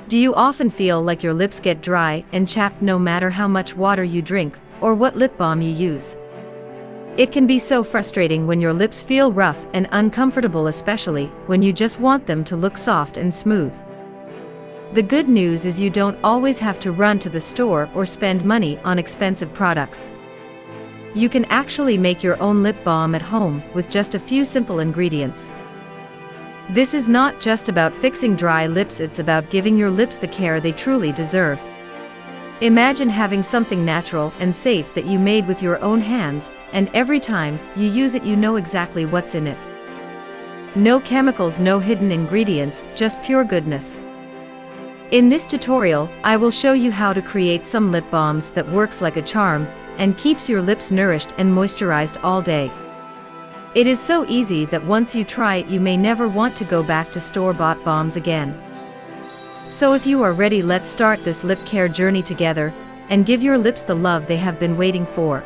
Do you often feel like your lips get dry and chapped no matter how much water you drink, or what lip balm you use? It can be so frustrating when your lips feel rough and uncomfortable, especially when you just want them to look soft and smooth. The good news is you don't always have to run to the store or spend money on expensive products. You can actually make your own lip balm at home with just a few simple ingredients. This is not just about fixing dry lips, it's about giving your lips the care they truly deserve. Imagine having something natural and safe that you made with your own hands, and every time you use it you know exactly what's in it. No chemicals, no hidden ingredients, just pure goodness. In this tutorial, I will show you how to create some lip balms that works like a charm and keeps your lips nourished and moisturized all day. It is so easy that once you try it you may never want to go back to store-bought balms again. So if you are ready, let's start this lip care journey together and give your lips the love they have been waiting for.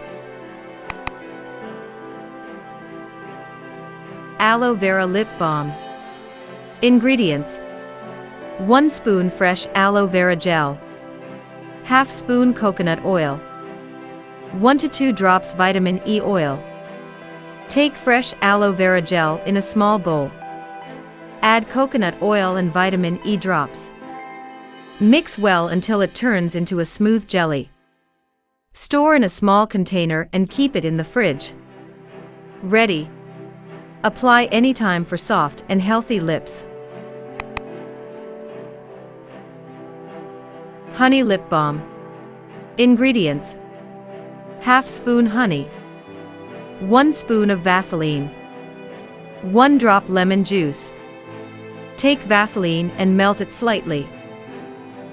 Aloe Vera Lip Balm. Ingredients: 1 spoon fresh aloe vera gel, ½ spoon coconut oil, 1 to 2 drops vitamin E oil. Take fresh aloe vera gel in a small bowl. Add coconut oil and vitamin E drops. Mix well until it turns into a smooth jelly. Store in a small container and keep it in the fridge. Ready. Apply anytime for soft and healthy lips. Honey Lip Balm. Ingredients: ½ spoon honey, 1 spoon of Vaseline, 1 drop lemon juice. Take Vaseline and melt it slightly.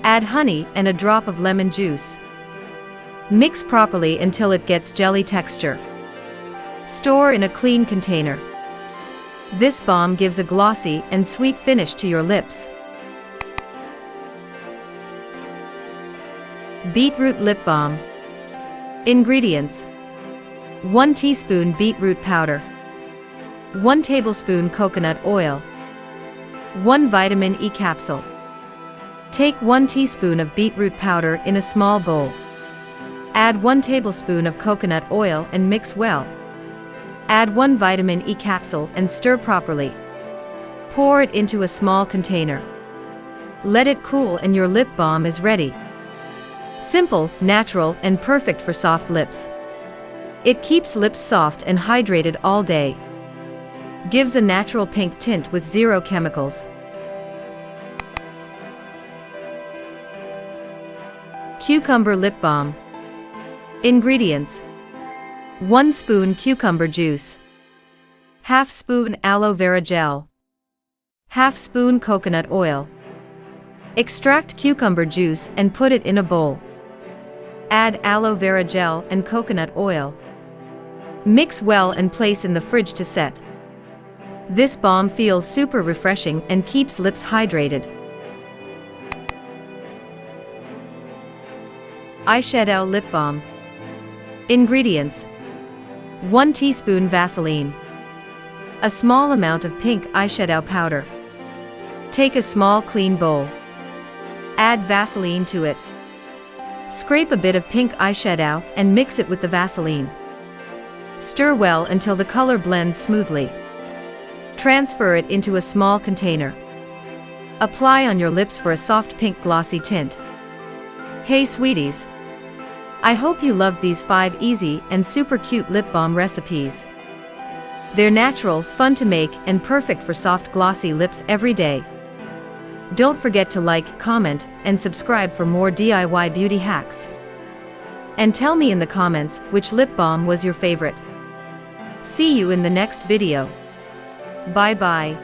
Add honey and a drop of lemon juice. Mix properly until it gets jelly texture. Store in a clean container. This balm gives a glossy and sweet finish to your lips. Beetroot Lip Balm. Ingredients: 1 teaspoon beetroot powder, 1 tablespoon coconut oil, 1 vitamin E capsule. Take 1 teaspoon of beetroot powder in a small bowl. Add 1 tablespoon of coconut oil and mix well. Add 1 vitamin E capsule and stir properly. Pour it into a small container. Let it cool and your lip balm is ready. Simple, natural, and perfect for soft lips. It keeps lips soft and hydrated all day. Gives a natural pink tint with 0 chemicals. Cucumber Lip Balm. Ingredients: 1 spoon cucumber juice, ½ spoon aloe vera gel, ½ spoon coconut oil. Extract cucumber juice and put it in a bowl. Add aloe vera gel and coconut oil. Mix well and place in the fridge to set. This balm feels super refreshing and keeps lips hydrated. Eyeshadow Lip Balm. Ingredients: 1 teaspoon Vaseline, a small amount of pink eyeshadow powder. Take a small clean bowl. Add Vaseline to it. Scrape a bit of pink eyeshadow and mix it with the Vaseline. Stir well until the color blends smoothly. Transfer it into a small container. Apply on your lips for a soft pink glossy tint. Hey sweeties! I hope you loved these 5 easy and super cute lip balm recipes. They're natural, fun to make, and perfect for soft glossy lips every day. Don't forget to like, comment, and subscribe for more DIY beauty hacks. And tell me in the comments which lip balm was your favorite. See you in the next video. Bye bye.